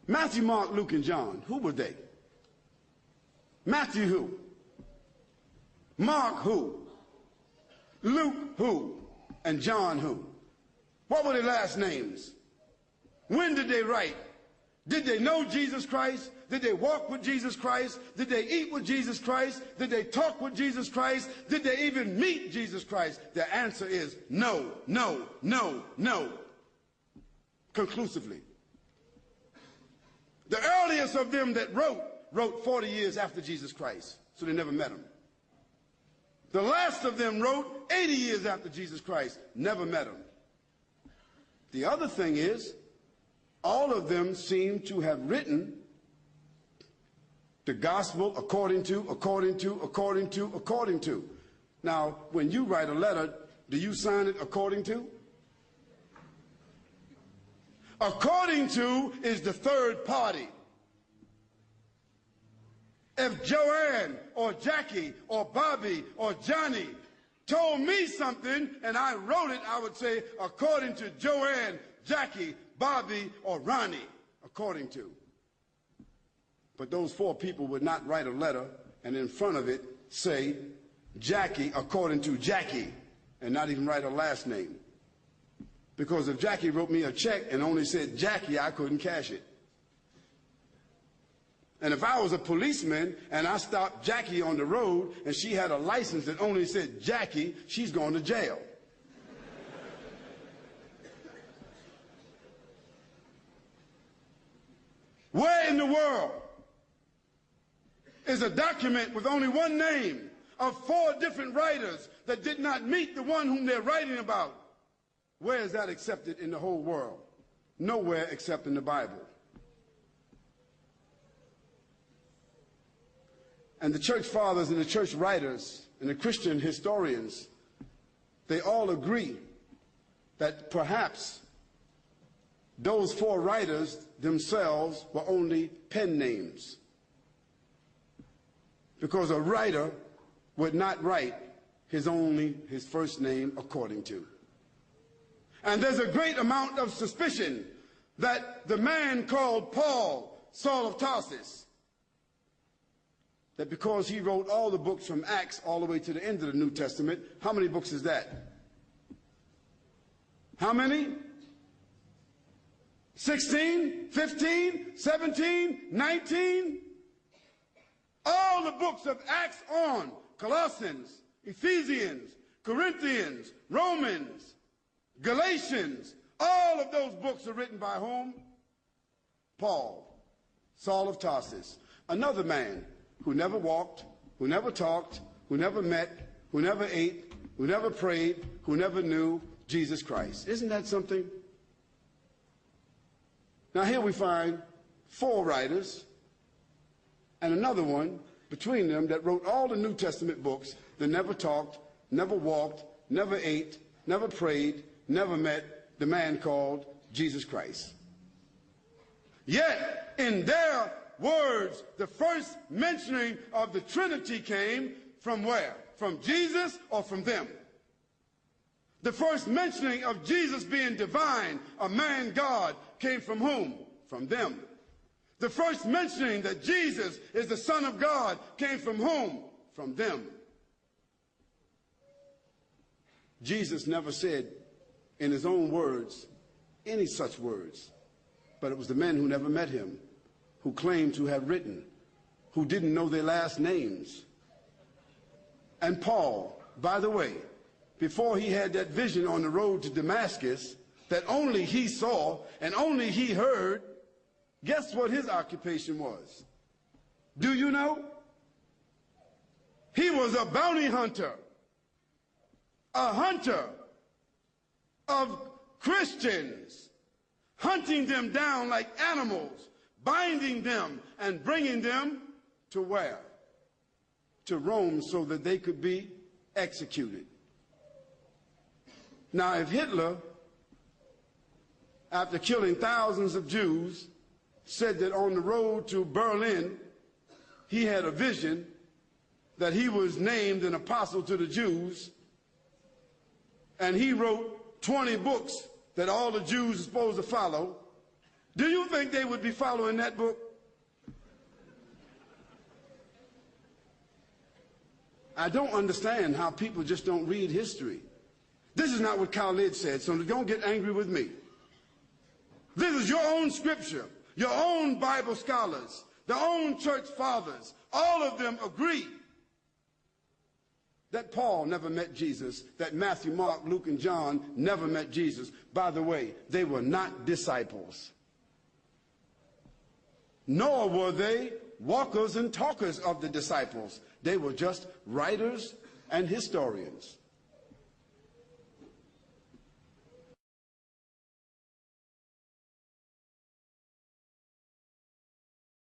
Matthew, Mark, Luke, and John, who were they? Matthew who? Mark who? Luke who? And John who? What were their last names? When did they write? Did they know Jesus Christ? Did they walk with Jesus Christ? Did they eat with Jesus Christ? Did they talk with Jesus Christ? Did they even meet Jesus Christ? The answer is no, no, no, no. Conclusively. The earliest of them that wrote 40 years after Jesus Christ, so they never met him. The last of them wrote 80 years after Jesus Christ, never met him. The other thing is, all of them seem to have written the gospel according to. Now, when you write a letter, do you sign it according to? According to is the third party. If Joanne or Jackie or Bobby or Johnny told me something and I wrote it, I would say according to Joanne, Jackie, Bobby, or Ronnie, according to. But those four people would not write a letter and in front of it say Jackie according to Jackie and not even write a last name. Because if Jackie wrote me a check and only said Jackie, I couldn't cash it. And if I was a policeman and I stopped Jackie on the road and she had a license that only said Jackie, she's going to jail. Where in the world is a document with only one name of four different writers that did not meet the one whom they're writing about? Where is that accepted in the whole world? Nowhere except in the Bible. And the church fathers and the church writers and the Christian historians, they all agree that perhaps those four writers themselves were only pen names. Because a writer would not write his first name according to. And there's a great amount of suspicion that the man called Paul, Saul of Tarsus, that because he wrote all the books from Acts all the way to the end of the New Testament, how many books is that? How many? 16, 15, 17, 19? All the books of Acts on, Colossians, Ephesians, Corinthians, Romans, Galatians, all of those books are written by whom? Paul, Saul of Tarsus, another man who never walked, who never talked, who never met, who never ate, who never prayed, who never knew Jesus Christ. Isn't that something? Now here we find four writers and another one between them that wrote all the New Testament books that never talked, never walked, never ate, never prayed, never met the man called Jesus Christ. Yet in their words, the first mentioning of the Trinity came from where? From Jesus or from them? The first mentioning of Jesus being divine, a man God, came from whom? From them. The first mentioning that Jesus is the Son of God came from whom? From them. Jesus never said in his own words any such words, but it was the men who never met him, who claimed to have written, who didn't know their last names. And Paul, by the way, before he had that vision on the road to Damascus that only he saw and only he heard, guess what his occupation was? Do you know? He was a bounty hunter, a hunter of Christians, hunting them down like animals, binding them and bringing them to where? To Rome, so that they could be executed. Now, if Hitler, after killing thousands of Jews, said that on the road to Berlin, he had a vision that he was named an apostle to the Jews, and he wrote 20 books that all the Jews are supposed to follow, Do you think they would be following that book? I don't understand how people just don't read history. This is not what Khalid said, so don't get angry with me. This is your own scripture, your own Bible scholars, their own church fathers. All of them agree that Paul never met Jesus, that Matthew, Mark, Luke, and John never met Jesus. By the way, they were not disciples. Nor were they walkers and talkers of the disciples. They were just writers and historians.